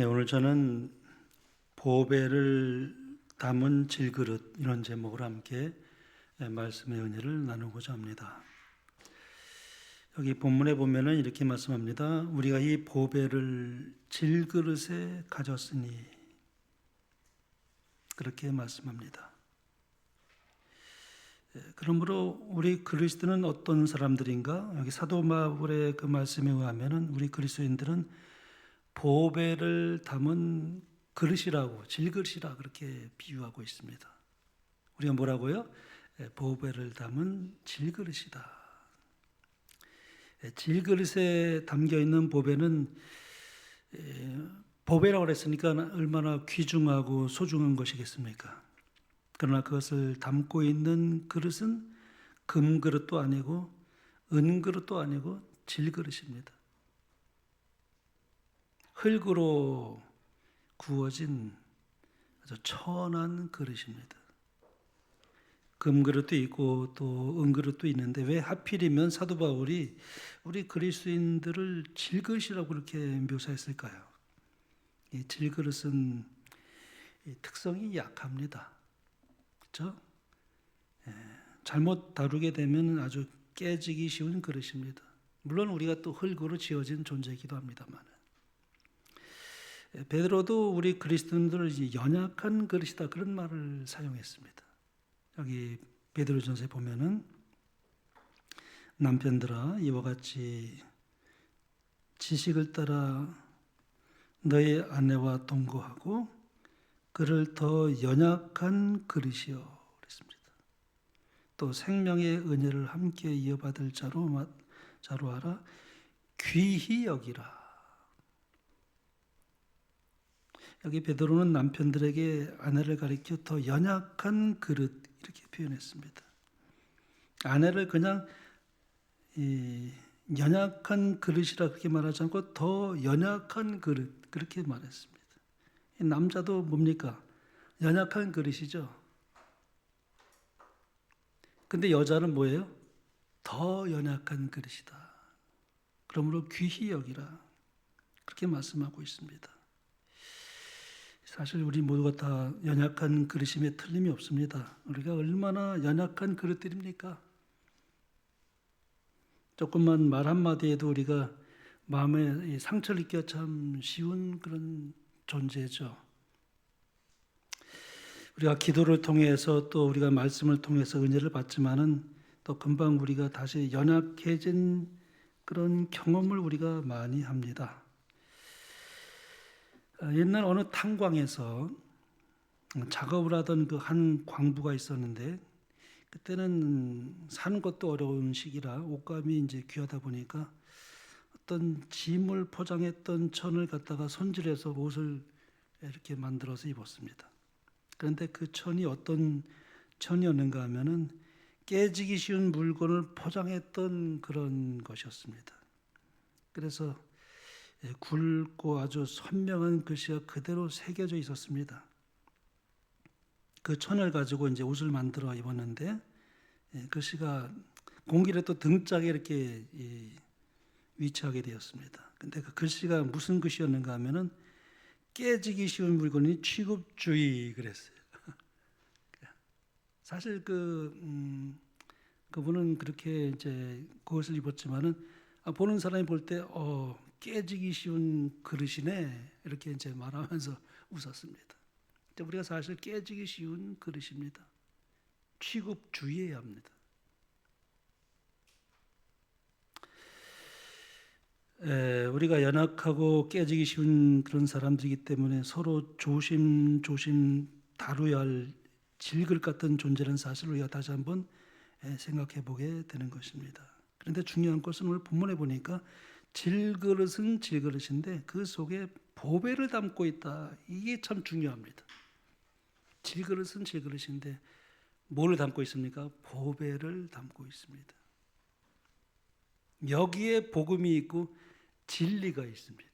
오늘 저는 보배를 담은 질그릇 이런 제목으로 함께 말씀의 은혜를 나누고자 합니다. 여기 본문에 보면은 이렇게 말씀합니다. 우리가 이 보배를 질그릇에 가졌으니 그렇게 말씀합니다. 그러므로 우리 그리스도는 어떤 사람들인가? 여기 사도 바울의 그 말씀에 의하면은 우리 그리스도인들은 보배를 담은 그릇이라고, 질그릇이라 그렇게 비유하고 있습니다. 우리가 뭐라고요? 보배를 담은 질그릇이다. 질그릇에 담겨 있는 보배는 보배라고 그랬으니까 얼마나 귀중하고 소중한 것이겠습니까? 그러나 그것을 담고 있는 그릇은 금그릇도 아니고 은그릇도 아니고 질그릇입니다. 흙으로 구워진 아주 천한 그릇입니다. 금그릇도 있고 또 은그릇도 있는데 왜 하필이면 사도 바울이 우리 그리스도인들을 질그릇이라고 그렇게 묘사했을까요? 이 질그릇은 특성이 약합니다. 그렇죠? 잘못 다루게 되면 아주 깨지기 쉬운 그릇입니다. 물론 우리가 또 흙으로 지어진 존재이기도 합니다만. 베드로도 우리 그리스도인들을 연약한 그릇이다 그런 말을 사용했습니다. 여기 베드로전서에 보면은 남편들아 이와 같이 지식을 따라 너의 아내와 동거하고 그를 더 연약한 그릇이요 그랬습니다. 또 생명의 은혜를 함께 이어받을 자로 알아 귀히 여기라. 여기 베드로는 남편들에게 아내를 가리켜 더 연약한 그릇 이렇게 표현했습니다. 아내를 그냥 연약한 그릇이라 그렇게 말하지 않고 더 연약한 그릇 그렇게 말했습니다. 남자도 뭡니까? 연약한 그릇이죠. 근데 여자는 뭐예요? 더 연약한 그릇이다. 그러므로 귀히 여기라. 그렇게 말씀하고 있습니다. 사실 우리 모두가 다 연약한 그릇임에 틀림이 없습니다. 우리가 얼마나 연약한 그릇들입니까? 조금만 말 한마디에도 우리가 마음에 상처를 입기가 참 쉬운 그런 존재죠. 우리가 기도를 통해서 또 우리가 말씀을 통해서 은혜를 받지만은 또 금방 우리가 다시 연약해진 그런 경험을 우리가 많이 합니다. 옛날 어느 탄광에서 작업을 하던 그 한 광부가 있었는데 그때는 사는 것도 어려운 시기라 옷감이 이제 귀하다 보니까 어떤 짐을 포장했던 천을 갖다가 손질해서 옷을 이렇게 만들어서 입었습니다. 그런데 그 천이 어떤 천이었는가 하면은 깨지기 쉬운 물건을 포장했던 그런 것이었습니다. 그래서 굵고 아주 선명한 글씨가 그대로 새겨져 있었습니다. 그 천을 가지고 이제 옷을 만들어 입었는데 글씨가 공길에 또 등짝에 이렇게 위치하게 되었습니다. 근데 그 글씨가 무슨 글씨였는가 하면은 깨지기 쉬운 물건이 취급주의 그랬어요. 사실 그분은 그렇게 이제 그것을 입었지만은 보는 사람이 볼 때 깨지기 쉬운 그릇이네 이렇게 이제 말하면서 웃었습니다. 우리가 사실 깨지기 쉬운 그릇입니다. 취급주의해야 합니다. 우리가 연약하고 깨지기 쉬운 그런 사람들이기 때문에 서로 조심조심 다루어야 할 질그릇 같은 존재라는 사실을 우리가 다시 한번 생각해 보게 되는 것입니다. 그런데 중요한 것은 오늘 본문에 보니까 질그릇은 질그릇인데 그 속에 보배를 담고 있다. 이게 참 중요합니다. 질그릇은 질그릇인데 뭘 담고 있습니까? 보배를 담고 있습니다. 여기에 복음이 있고 진리가 있습니다.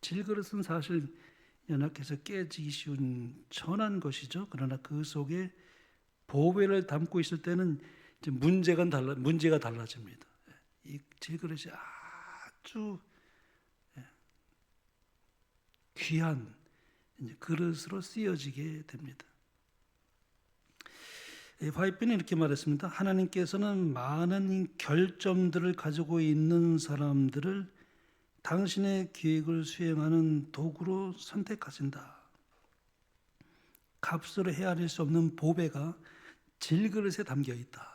질그릇은 사실 연약해서 깨지기 쉬운 천한 것이죠. 그러나 그 속에 보배를 담고 있을 때는 이제 문제가 달라집니다. 이 질그릇이 아주 귀한 이제 그릇으로 쓰여지게 됩니다. 화이트는 이렇게 말했습니다. 하나님께서는 많은 결점들을 가지고 있는 사람들을 당신의 계획을 수행하는 도구로 선택하신다. 값으로 헤아릴 수 없는 보배가 질그릇에 담겨 있다.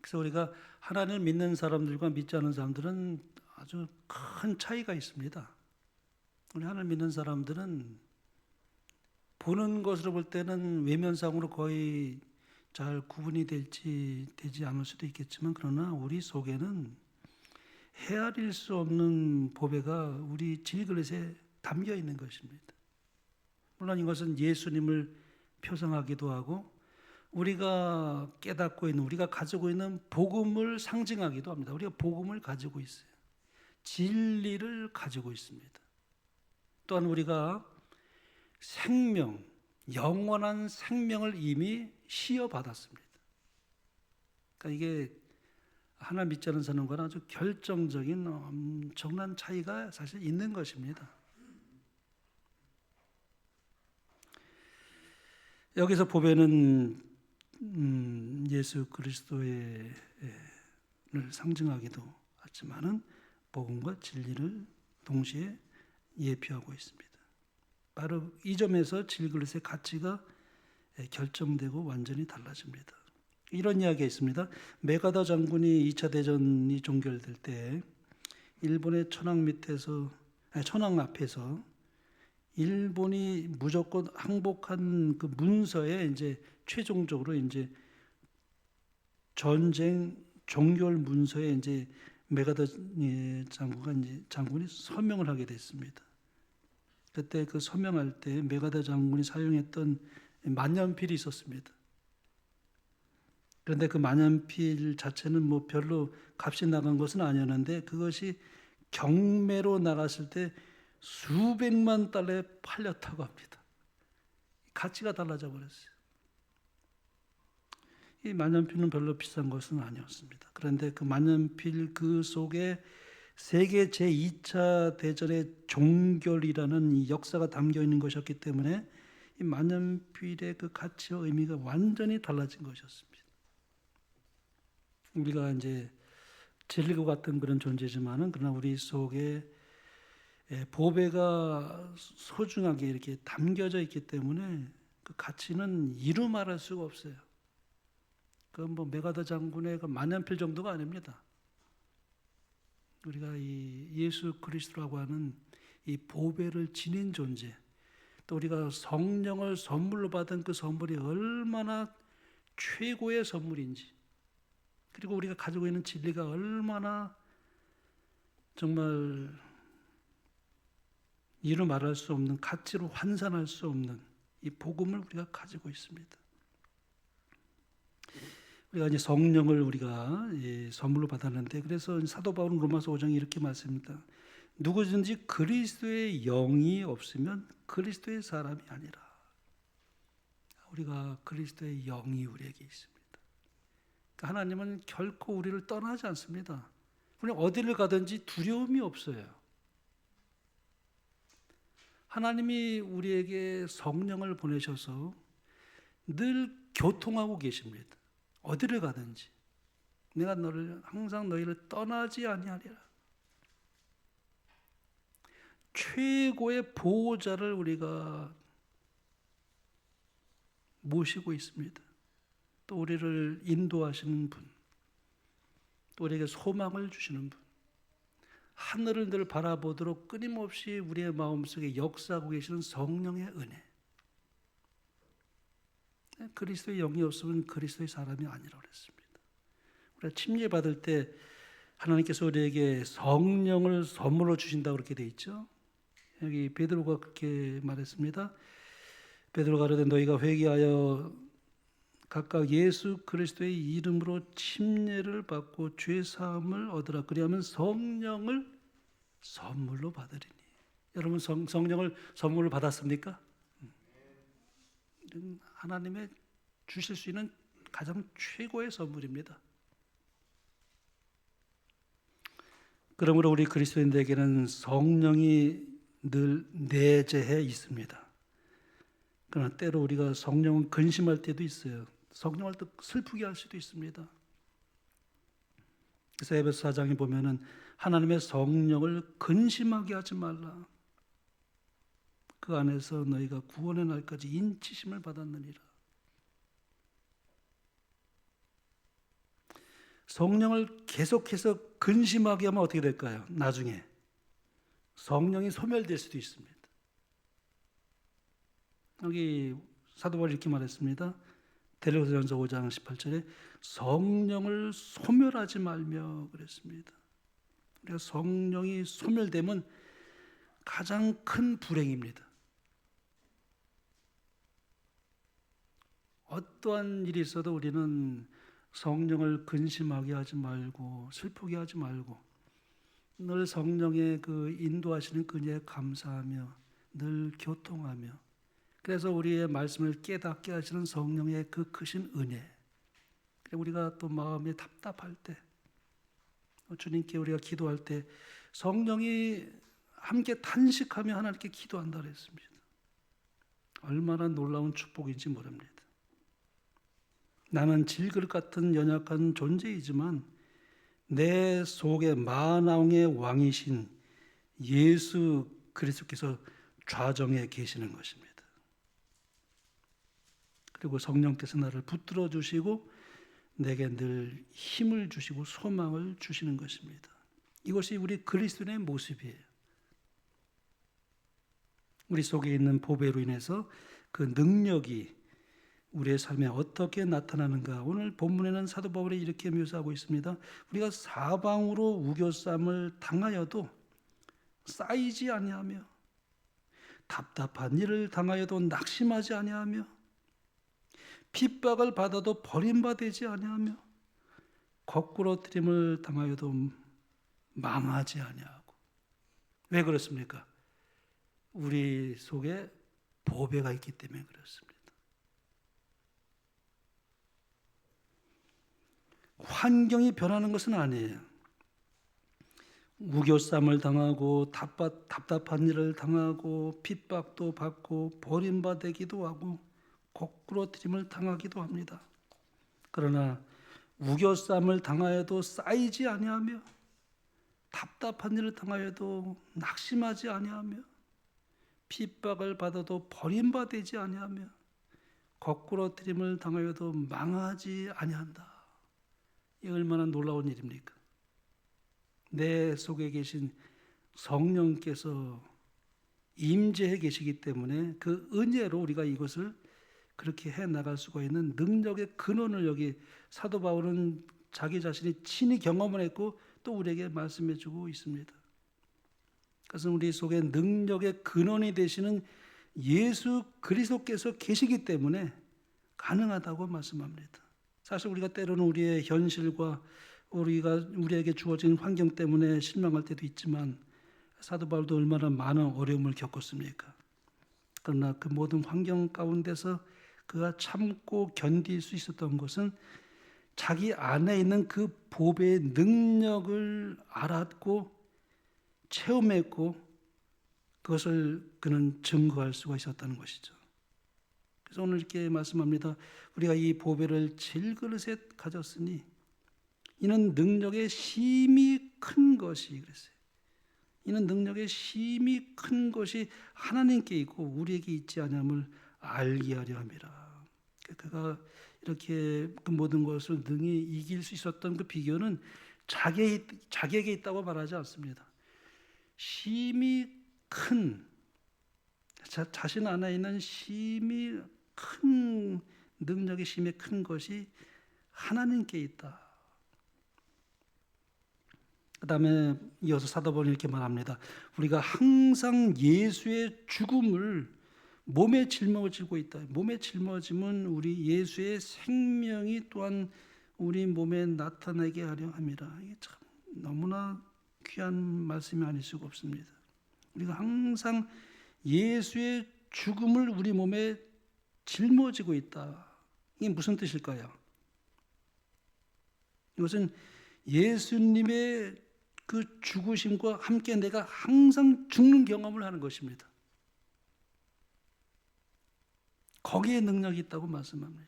그래서 우리가 하나님을 믿는 사람들과 믿지 않는 사람들은 아주 큰 차이가 있습니다. 우리 하나님 믿는 사람들은 보는 것으로 볼 때는 외면상으로 거의 잘 구분이 되지 않을 수도 있겠지만, 그러나 우리 속에는 헤아릴 수 없는 보배가 우리 질그릇에 담겨 있는 것입니다. 물론 이것은 예수님을 표상하기도 하고 우리가 깨닫고 있는, 우리가 가지고 있는 복음을 상징하기도 합니다. 우리가 복음을 가지고 있어요. 진리를 가지고 있습니다. 또한 우리가 생명, 영원한 생명을 이미 시어받았습니다. 그러니까 이게 하나 믿지 않는 사람과는 아주 결정적인 엄청난 차이가 사실 있는 것입니다. 여기서 보배는 예수 그리스도를 상징하기도 하지만은 복음과 진리를 동시에 예표하고 있습니다. 바로 이 점에서 질그릇의 가치가 결정되고 완전히 달라집니다. 이런 이야기가 있습니다. 메가다 장군이 2차 대전이 종결될 때 일본의 천황 앞에서 일본이 무조건 항복한 그 문서에 이제 최종적으로 이제 전쟁 종결 문서에 이제 메가다 장군이 서명을 하게 됐습니다. 그때 그 서명할 때 메가다 장군이 사용했던 만년필이 있었습니다. 그런데 그 만년필 자체는 뭐 별로 값이 나간 것은 아니었는데 그것이 경매로 나갔을 때 수백만 달러에 팔렸다고 합니다. 가치가 달라져 버렸어요. 이 만년필은 별로 비싼 것은 아니었습니다. 그런데 그 만년필 그 속에 세계 제2차 대전의 종결이라는 이 역사가 담겨 있는 것이었기 때문에 이 만년필의 그 가치와 의미가 완전히 달라진 것이었습니다. 우리가 이제 진리와 같은 그런 존재지만은 그러나 우리 속에 보배가 소중하게 이렇게 담겨져 있기 때문에 그 가치는 이루 말할 수가 없어요. 그 뭐 메가다 장군의 그 만년필 정도가 아닙니다. 우리가 이 예수 그리스도라고 하는 이 보배를 지닌 존재, 또 우리가 성령을 선물로 받은 그 선물이 얼마나 최고의 선물인지, 그리고 우리가 가지고 있는 진리가 얼마나 정말 이루 말할 수 없는, 가치로 환산할 수 없는 이 복음을 우리가 가지고 있습니다. 우리가 이제 성령을 우리가 선물로 받았는데, 그래서 사도 바울은 로마서 5장에 이렇게 말씀합니다. 누구든지 그리스도의 영이 없으면 그리스도의 사람이 아니라. 우리가 그리스도의 영이 우리에게 있습니다. 그러니까 하나님은 결코 우리를 떠나지 않습니다. 우리 어디를 가든지 두려움이 없어요. 하나님이 우리에게 성령을 보내셔서 늘 교통하고 계십니다. 어디를 가든지 내가 항상 너희를 떠나지 아니하리라. 최고의 보호자를 우리가 모시고 있습니다. 또 우리를 인도하시는 분, 또 우리에게 소망을 주시는 분, 하늘을 늘 바라보도록 끊임없이 우리의 마음속에 역사하고 계시는 성령의 은혜. 그리스도의 영이 없으면 그리스도의 사람이 아니라고 그랬습니다. 우리가 침례받을 때 하나님께서 우리에게 성령을 선물로 주신다고 그렇게 돼 있죠. 여기 베드로가 그렇게 말했습니다. 베드로가 가로되 너희가 회개하여 각각 예수 그리스도의 이름으로 침례를 받고 죄 사함을 얻으라. 그리하면 성령을 선물로 받으리니. 여러분 성령을 선물로 받았습니까? 하나님의 주실 수 있는 가장 최고의 선물입니다. 그러므로 우리 그리스도인들에게는 성령이 늘 내재해 있습니다. 그러나 때로 우리가 성령을 근심할 때도 있어요. 성령을 또 슬프게 할 수도 있습니다. 그래서 에베소 4장에 보면은 하나님의 성령을 근심하게 하지 말라. 그 안에서 너희가 구원의 날까지 인치심을 받았느니라. 성령을 계속해서 근심하게 하면 어떻게 될까요? 나중에 성령이 소멸될 수도 있습니다. 여기 사도 바울이 이렇게 말했습니다. 데살로니가전서 5장 18절에 성령을 소멸하지 말며 그랬습니다. 우리가 성령이 소멸되면 가장 큰 불행입니다. 어떠한 일이 있어도 우리는 성령을 근심하게 하지 말고 슬프게 하지 말고 늘 성령의 그 인도하시는 그녀에 감사하며 늘 교통하며 그래서 우리의 말씀을 깨닫게 하시는 성령의 그 크신 은혜. 우리가 또 마음이 답답할 때 주님께 우리가 기도할 때 성령이 함께 탄식하며 하나님께 기도한다 그랬습니다. 얼마나 놀라운 축복인지 모릅니다. 나는 질그릇 같은 연약한 존재이지만 내 속에 만왕의 왕이신 예수 그리스도께서 좌정해 계시는 것입니다. 그리고 성령께서 나를 붙들어 주시고 내게 늘 힘을 주시고 소망을 주시는 것입니다. 이것이 우리 그리스도인의 모습이에요. 우리 속에 있는 보배로 인해서 그 능력이 우리의 삶에 어떻게 나타나는가. 오늘 본문에는 사도 바울이 이렇게 묘사하고 있습니다. 우리가 사방으로 우겨쌈을 당하여도 쌓이지 아니하며 답답한 일을 당하여도 낙심하지 아니하며 핍박을 받아도 버림받지 아니하며 거꾸러뜨림을 당하여도 망하지 아니하고. 왜 그렇습니까? 우리 속에 보배가 있기 때문에 그렇습니다. 환경이 변하는 것은 아니에요. 우겨쌈을 당하고 답답한 일을 당하고 핍박도 받고 버림받기도 하고 거꾸러뜨림을 당하기도 합니다. 그러나 우겨쌈을 당하여도 쌓이지 아니하며 답답한 일을 당하여도 낙심하지 아니하며 핍박을 받아도 버림받지 아니하며 거꾸러뜨림을 당하여도 망하지 아니한다. 이 얼마나 놀라운 일입니까? 내 속에 계신 성령께서 임재해 계시기 때문에 그 은혜로 우리가 이것을 그렇게 해나갈 수가 있는 능력의 근원을 여기 사도 바울은 자기 자신이 친히 경험을 했고 또 우리에게 말씀해 주고 있습니다. 그것은 우리 속에 능력의 근원이 되시는 예수 그리스도께서 계시기 때문에 가능하다고 말씀합니다. 사실 우리가 때로는 우리의 현실과 우리에게 주어진 환경 때문에 실망할 때도 있지만 사도 바울도 얼마나 많은 어려움을 겪었습니까? 그러나 그 모든 환경 가운데서 그가 참고 견딜 수 있었던 것은 자기 안에 있는 그 보배의 능력을 알았고 체험했고 그것을 그는 증거할 수가 있었다는 것이죠. 그래서 오늘 이렇게 말씀합니다. 우리가 이 보배를 질그릇에 가졌으니 이는 능력의 심히 큰 것이 그랬어요. 이는 능력의 심히 큰 것이 하나님께 있고 우리에게 있지 않음을 알게 하려 함이라. 그가 이렇게 그 모든 것을 능히 이길 수 있었던 그 비결은 자기에게 있다고 말하지 않습니다. 심히 큰 자신 안에 있는 심히 큰 능력이 심히 큰 것이 하나님께 있다. 그 다음에 이어서 사도 바울이 이렇게 말합니다. 우리가 항상 예수의 죽음을 몸에 짊어지고 있다. 몸에 짊어짐은 우리 예수의 생명이 또한 우리 몸에 나타나게 하려 함이라. 이게 참 너무나 귀한 말씀이 아닐 수가 없습니다. 우리가 항상 예수의 죽음을 우리 몸에 짊어지고 있다. 이게 무슨 뜻일까요? 이것은 예수님의 그 죽으심과 함께 내가 항상 죽는 경험을 하는 것입니다. 거기에 능력이 있다고 말씀합니다.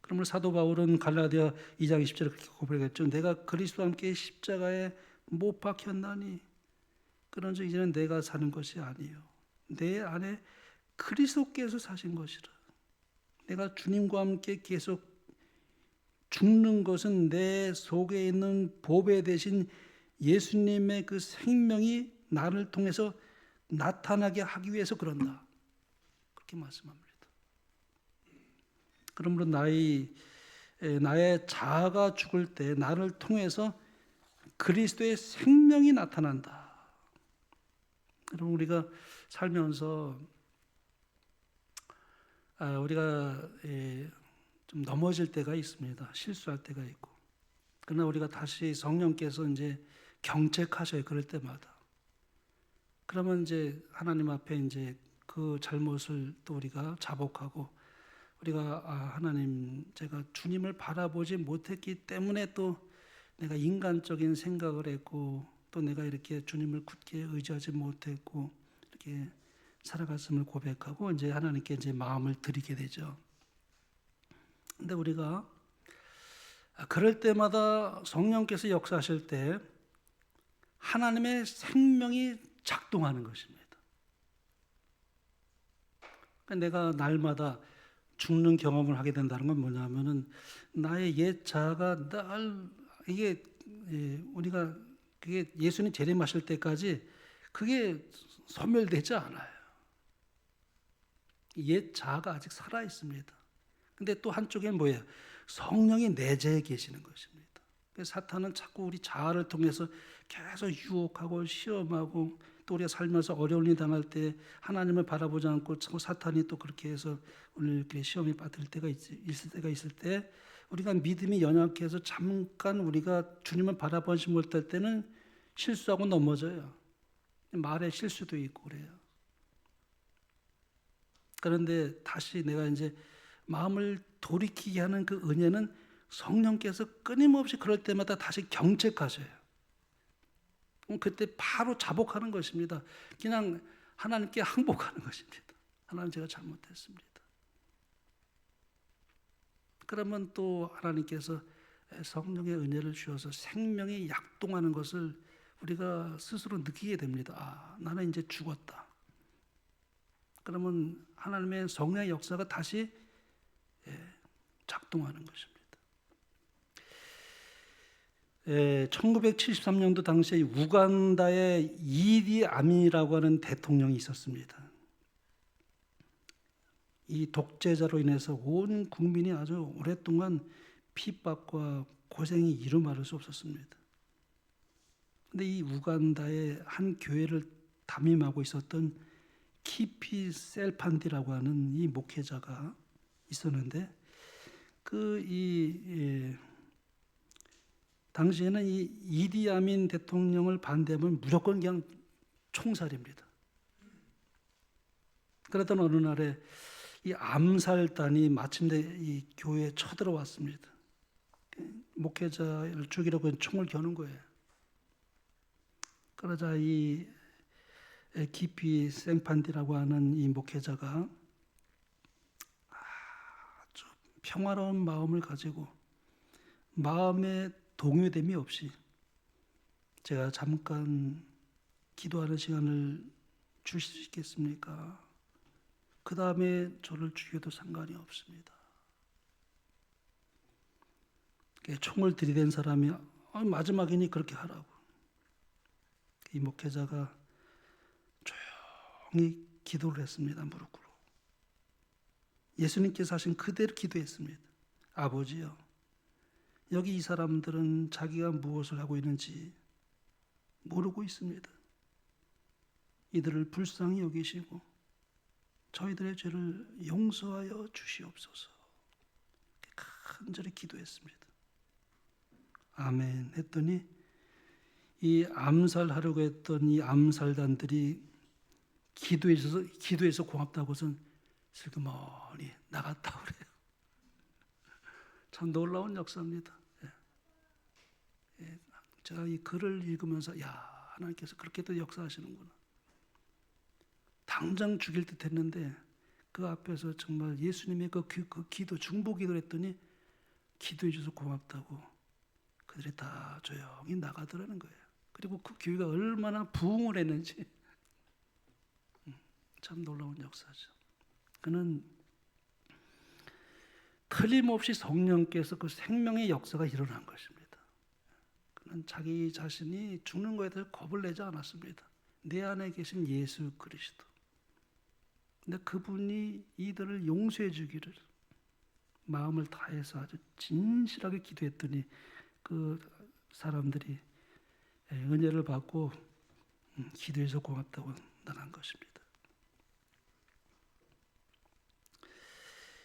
그러므로 사도 바울은 갈라디아 2장 20절에 그렇게 고백했죠. 내가 그리스도와 함께 십자가에 못 박혔나니 그런즉 이제는 내가 사는 것이 아니요 내 안에 그리스도께서 사신 것이라. 내가 주님과 함께 계속 죽는 것은 내 속에 있는 보배 대신 예수님의 그 생명이 나를 통해서 나타나게 하기 위해서 그런다. 그렇게 말씀합니다. 그러므로 나의 자아가 죽을 때 나를 통해서 그리스도의 생명이 나타난다. 여러분, 우리가 살면서 우리가 좀 넘어질 때가 있습니다. 실수할 때가 있고. 그러나 우리가 다시 성령께서 이제 경책하셔요. 그럴 때마다. 그러면 이제 하나님 앞에 이제 그 잘못을 또 우리가 자복하고 우리가 하나님, 제가 주님을 바라보지 못했기 때문에 또 내가 인간적인 생각을 했고 또 내가 이렇게 주님을 굳게 의지하지 못했고 이렇게 살아갔음을 고백하고 이제 하나님께 이제 마음을 드리게 되죠. 근데 우리가 그럴 때마다 성령께서 역사하실 때 하나님의 생명이 작동하는 것입니다. 내가 날마다 죽는 경험을 하게 된다는 건 뭐냐면은 나의 옛 자아가 이게 우리가 그게 예수님 재림하실 때까지 그게 소멸되지 않아요. 옛 자아가 아직 살아 있습니다. 근데 또 한쪽엔 뭐예요? 성령이 내재해 계시는 것입니다. 그래서 사탄은 자꾸 우리 자아를 통해서 계속 유혹하고 시험하고 또 우리가 살면서 어려운 일 당할 때 하나님을 바라보지 않고 사탄이 또 그렇게 해서 오늘 이렇게 시험에 빠질 때가 있을 때 우리가 믿음이 연약해서 잠깐 우리가 주님을 바라보지 못할 때는 실수하고 넘어져요. 말에 실수도 있고 그래요. 그런데 다시 내가 이제 마음을 돌이키게 하는 그 은혜는 성령께서 끊임없이 그럴 때마다 다시 경책하셔요. 그때 바로 자복하는 것입니다. 그냥 하나님께 항복하는 것입니다. 하나님, 제가 잘못했습니다. 그러면 또 하나님께서 성령의 은혜를 주셔서 생명이 약동하는 것을 우리가 스스로 느끼게 됩니다. 나는 이제 죽었다. 그러면 하나님의 성령의 역사가 다시 작동하는 것입니다. 1973년도 당시에 우간다에 이디 아민이라고 하는 대통령이 있었습니다. 이 독재자로 인해서 온 국민이 아주 오랫동안 핍박과 고생이 이루 말할 수 없었습니다. 그런데 이 우간다의 한 교회를 담임하고 있었던 키피 셀판디라고 하는 이 목회자가 있었는데 당시에는 이 이디 아민 대통령을 반대하면 무조건 그냥 총살입니다. 그러던 어느 날에 이 암살단이 마침내 이 교회에 쳐들어왔습니다. 목회자를 죽이려고 총을 겨눈 거예요. 그러자 이 기피 생판디라고 하는 이 목회자가 아주 평화로운 마음을 가지고 마음에 동요됨이 없이 제가 잠깐 기도하는 시간을 주실 수 있겠습니까? 그 다음에 저를 죽여도 상관이 없습니다. 총을 들이댄 사람이 마지막이니 그렇게 하라고. 이 목회자가 조용히 기도를 했습니다. 무릎 꿇고. 예수님께서 하신 그대로 기도했습니다. 아버지요, 여기 이 사람들은 자기가 무엇을 하고 있는지 모르고 있습니다. 이들을 불쌍히 여기시고 저희들의 죄를 용서하여 주시옵소서. 간절히 기도했습니다. 아멘 했더니 이 암살하려고 했던 이 암살단들이 기도해서 고맙다고선 슬그머니 나갔다 그래요. 참 놀라운 역사입니다. 제가 이 글을 읽으면서 야, 하나님께서 그렇게 또 역사하시는구나. 당장 죽일 듯 했는데 그 앞에서 정말 예수님의 그 기도, 중보기도를 했더니 기도해 줘서 고맙다고 그들이 다 조용히 나가더라는 거예요. 그리고 그 교회가 얼마나 부흥을 했는지 참 놀라운 역사죠. 그는 틀림없이 성령께서 그 생명의 역사가 일어난 것입니다. 그는 자기 자신이 죽는 것에 대해서 겁을 내지 않았습니다. 내 안에 계신 예수 그리스도. 근데 그분이 이들을 용서해 주기를 마음을 다해서 아주 진실하게 기도했더니 그 사람들이 은혜를 받고 기도해서 고맙다고 나간 것입니다.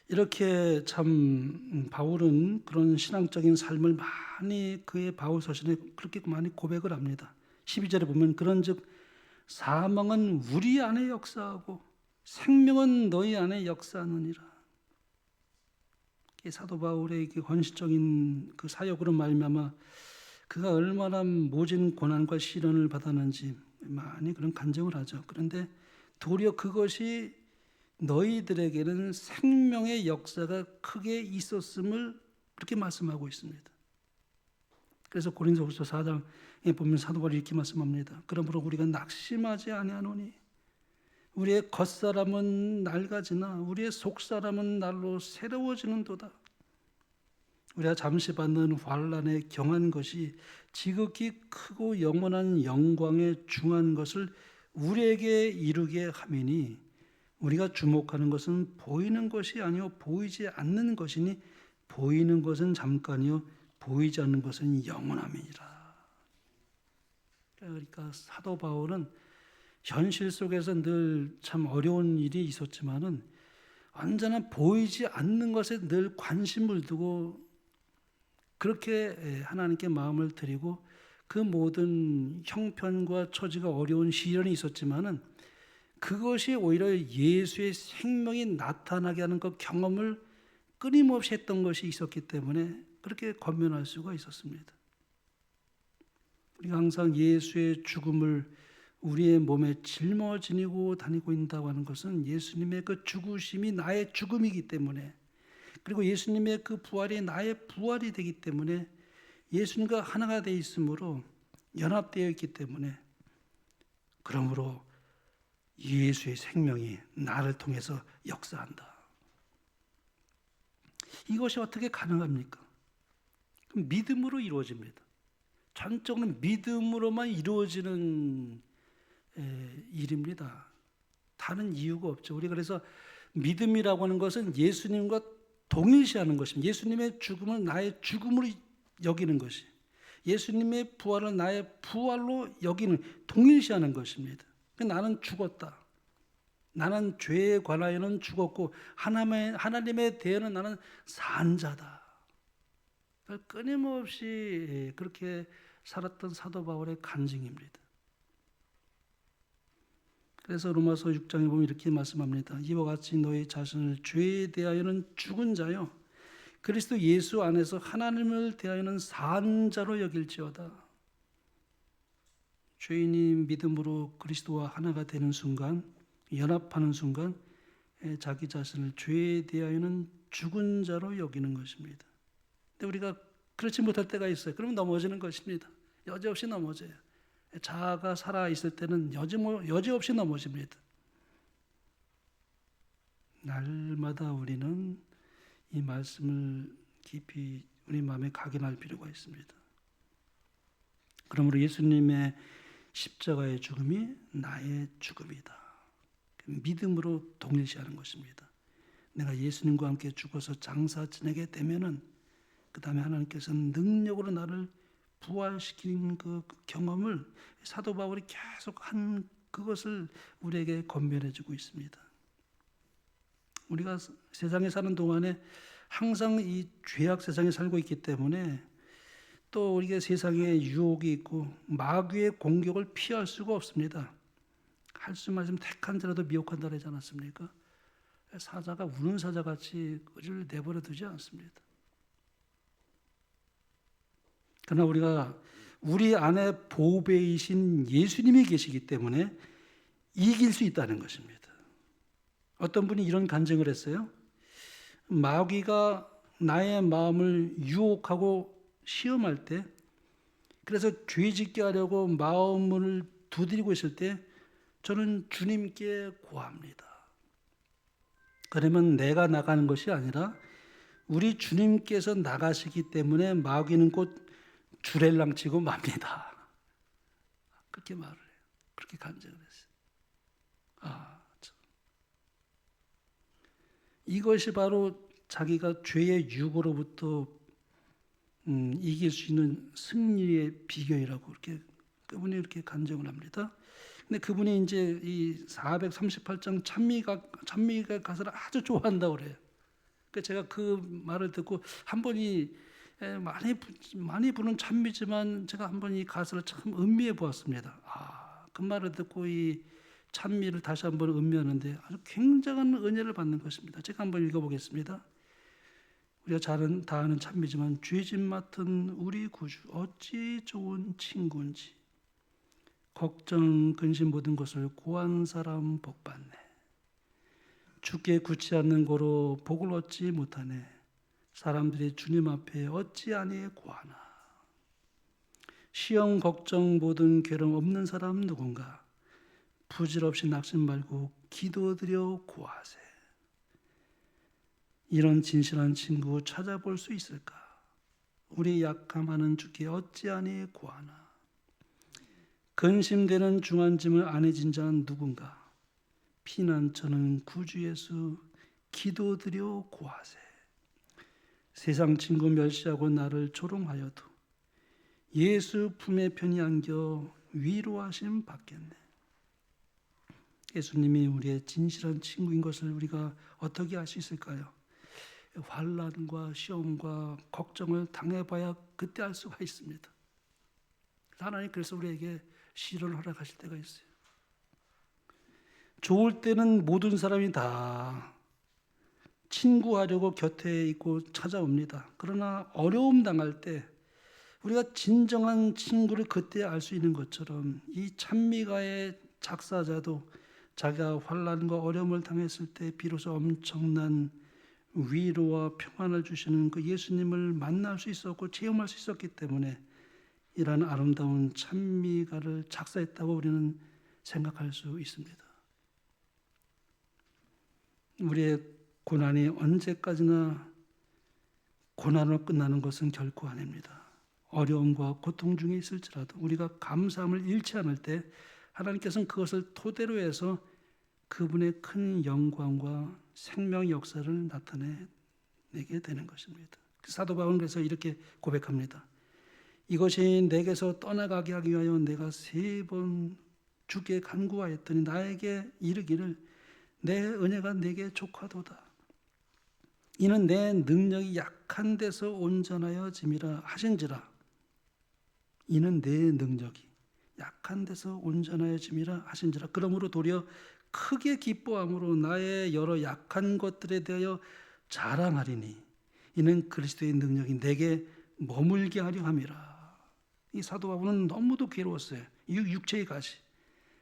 이렇게 참 바울은 그런 신앙적인 삶을 많이 그의 바울 서신에 그렇게 많이 고백을 합니다. 12절에 보면 그런즉 사망은 우리 안에 역사하고 생명은 너희 안에 역사하느니라. 사도 바울의 헌신적인 그 사역으로 말미암아 그가 얼마나 모진 고난과 시련을 받았는지 많이 그런 간증을 하죠. 그런데 도리어 그것이 너희들에게는 생명의 역사가 크게 있었음을 그렇게 말씀하고 있습니다. 그래서 고린도후서 4장에 보면 사도 바울이 이렇게 말씀합니다. 그러므로 우리가 낙심하지 아니하노니 우리의 겉사람은 낡아지나 우리의 속사람은 날로 새로워지는도다. 우리가 잠시 받는 환난에 경한 것이 지극히 크고 영원한 영광에 중한 것을 우리에게 이루게 함이니 우리가 주목하는 것은 보이는 것이 아니요 보이지 않는 것이니 보이는 것은 잠깐이요 보이지 않는 것은 영원함이니라. 그러니까 사도 바울은 현실 속에서 늘 참 어려운 일이 있었지만은 언제나 보이지 않는 것에 늘 관심을 두고 그렇게 하나님께 마음을 드리고 그 모든 형편과 처지가 어려운 시련이 있었지만은 그것이 오히려 예수의 생명이 나타나게 하는 그 경험을 끊임없이 했던 것이 있었기 때문에 그렇게 권면할 수가 있었습니다. 우리가 항상 예수의 죽음을 우리의 몸에 짊어지고 다니고 있다고 하는 것은 예수님의 그 죽으심이 나의 죽음이기 때문에 그리고 예수님의 그 부활이 나의 부활이 되기 때문에 예수님과 하나가 되어 있으므로 연합되어 있기 때문에 그러므로 예수의 생명이 나를 통해서 역사한다. 이것이 어떻게 가능합니까? 믿음으로 이루어집니다. 전적으로 믿음으로만 이루어지는 일입니다. 다른 이유가 없죠. 우리 그래서 믿음이라고 하는 것은 예수님과 동일시하는 것입니다. 예수님의 죽음을 나의 죽음으로 여기는 것이, 예수님의 부활을 나의 부활로 여기는, 동일시하는 것입니다. 나는 죽었다. 나는 죄에 관하여는 죽었고 하나님에 대해는 나는 산 자다. 끊임없이 그렇게 살았던 사도 바울의 간증입니다. 그래서 로마서 6장에 보면 이렇게 말씀합니다. 이와 같이 너희 자신을 죄에 대하여는 죽은 자요 그리스도 예수 안에서 하나님을 대하여는 산 자로 여길지어다. 죄인이 믿음으로 그리스도와 하나가 되는 순간, 연합하는 순간 자기 자신을 죄에 대하여는 죽은 자로 여기는 것입니다. 근데 우리가 그렇지 못할 때가 있어요. 그러면 넘어지는 것입니다. 여지없이 넘어져요. 자아가 살아있을 때는 여지없이 넘어집니다. 날마다 우리는 이 말씀을 깊이 우리 마음에 각인할 필요가 있습니다. 그러므로 예수님의 십자가의 죽음이 나의 죽음이다. 믿음으로 동일시하는 것입니다. 내가 예수님과 함께 죽어서 장사 지내게 되면은 그 다음에 하나님께서는 능력으로 나를 부활시킨 그 경험을 사도 바울이 계속 한 그것을 우리에게 권면해 주고 있습니다. 우리가 세상에 사는 동안에 항상 이 죄악 세상에 살고 있기 때문에 또 우리가 세상에 유혹이 있고 마귀의 공격을 피할 수가 없습니다. 할 수만 있으면 택한 자라도 미혹한다 그러지 않았습니까? 사자가 우는 사자같이 우리를 내버려 두지 않습니다. 그러나 우리가 우리 안에 보배이신 예수님이 계시기 때문에 이길 수 있다는 것입니다. 어떤 분이 이런 간증을 했어요. 마귀가 나의 마음을 유혹하고 시험할 때, 그래서 죄 짓게 하려고 마음을 두드리고 있을 때 저는 주님께 고합니다. 그러면 내가 나가는 것이 아니라 우리 주님께서 나가시기 때문에 마귀는 곧 주렐랑 치고 맙니다. 그렇게 말을 해요. 그렇게 간증을 했어요. 참. 이것이 바로 자기가 죄의 유혹으로부터 이길 수 있는 승리의 비결이라고 그분이 이렇게 간증을 합니다. 근데 그분이 이제 이 438장 찬미가 가사를 아주 좋아한다고 그래요. 제가 그 말을 듣고 한 번이 많이 부는 찬미지만 제가 한 번 이 가사를 참 음미해 보았습니다. 그 말을 듣고 이 찬미를 다시 한번 음미하는데 아주 굉장한 은혜를 받는 것입니다. 제가 한번 읽어보겠습니다. 우리가 다 아는 찬미지만 죄짐 맡은 우리 구주 어찌 좋은 친구인지 걱정 근심 모든 것을 고한 사람 복받네. 주께 굳지 않는 고로 복을 얻지 못하네. 사람들이 주님 앞에 어찌하니 고하나. 시험 걱정 모든 괴로움 없는 사람 누군가. 부질없이 낙심 말고 기도드려 고하세. 이런 진실한 친구 찾아볼 수 있을까? 우리 약함하는 주께 어찌하니 고하나. 근심되는 중한 짐을 안에 진 자는 누군가. 피난처는 구주 예수 기도드려 고하세. 세상 친구 멸시하고 나를 조롱하여도 예수 품에 편히 안겨 위로하심 받겠네. 예수님이 우리의 진실한 친구인 것을 우리가 어떻게 알 수 있을까요? 환난과 시험과 걱정을 당해봐야 그때 알 수가 있습니다. 하나님 그래서 우리에게 시련을 허락하실 때가 있어요. 좋을 때는 모든 사람이 다 친구하려고 곁에 있고 찾아옵니다. 그러나 어려움 당할 때 우리가 진정한 친구를 그때 알 수 있는 것처럼 이 찬미가의 작사자도 자기가 환난과 어려움을 당했을 때 비로소 엄청난 위로와 평안을 주시는 그 예수님을 만날 수 있었고 체험할 수 있었기 때문에 이러한 아름다운 찬미가를 작사했다고 우리는 생각할 수 있습니다. 우리의 고난이 언제까지나 고난으로 끝나는 것은 결코 아닙니다. 어려움과 고통 중에 있을지라도 우리가 감사함을 잃지 않을 때 하나님께서는 그것을 토대로 해서 그분의 큰 영광과 생명의 역사를 나타내게 되는 것입니다. 사도 바울은 그래서 이렇게 고백합니다. 이것이 내게서 떠나가게 하기 위하여 내가 3번 주께 간구하였더니 나에게 이르기를 내 은혜가 내게 족하도다. 이는 내 능력이 약한 데서 온전하여 짐이라 하신지라. 이는 내 능력이 약한 데서 온전하여 짐이라 하신지라. 그러므로 도리어 크게 기뻐함으로 나의 여러 약한 것들에 대하여 자랑하리니 이는 그리스도의 능력이 내게 머물게 하려 함이라. 이 사도 바울은 너무도 괴로웠어요. 이 육체의 가시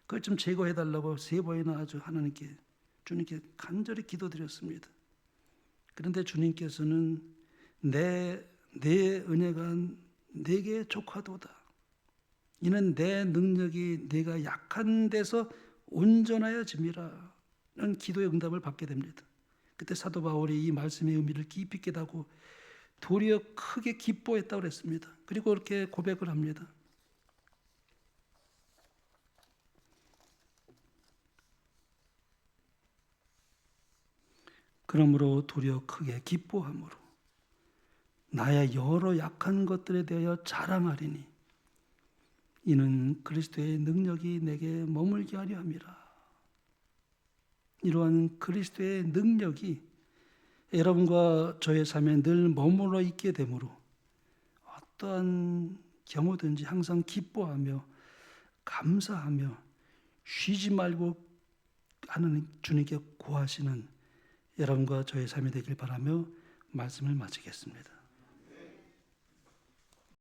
그걸 좀 제거해달라고 3번이나 아주 하나님께 주님께 간절히 기도드렸습니다. 그런데 주님께서는 내 은혜가 내게 족하도다. 이는 내 능력이 내가 약한 데서 온전하여 짐이라. 는 기도의 응답을 받게 됩니다. 그때 사도 바울이 이 말씀의 의미를 깊이 깨닫고 도리어 크게 기뻐했다고 그랬습니다. 그리고 이렇게 고백을 합니다. 그러므로 도리어 크게 기뻐함으로 나의 여러 약한 것들에 대하여 자랑하리니 이는 그리스도의 능력이 내게 머물게 하려 함이라. 이러한 그리스도의 능력이 여러분과 저의 삶에 늘 머물러 있게 되므로 어떠한 경우든지 항상 기뻐하며 감사하며 쉬지 말고 하는 주님께 고하시는 여러분과 저의 삶이 되길 바라며 말씀을 마치겠습니다.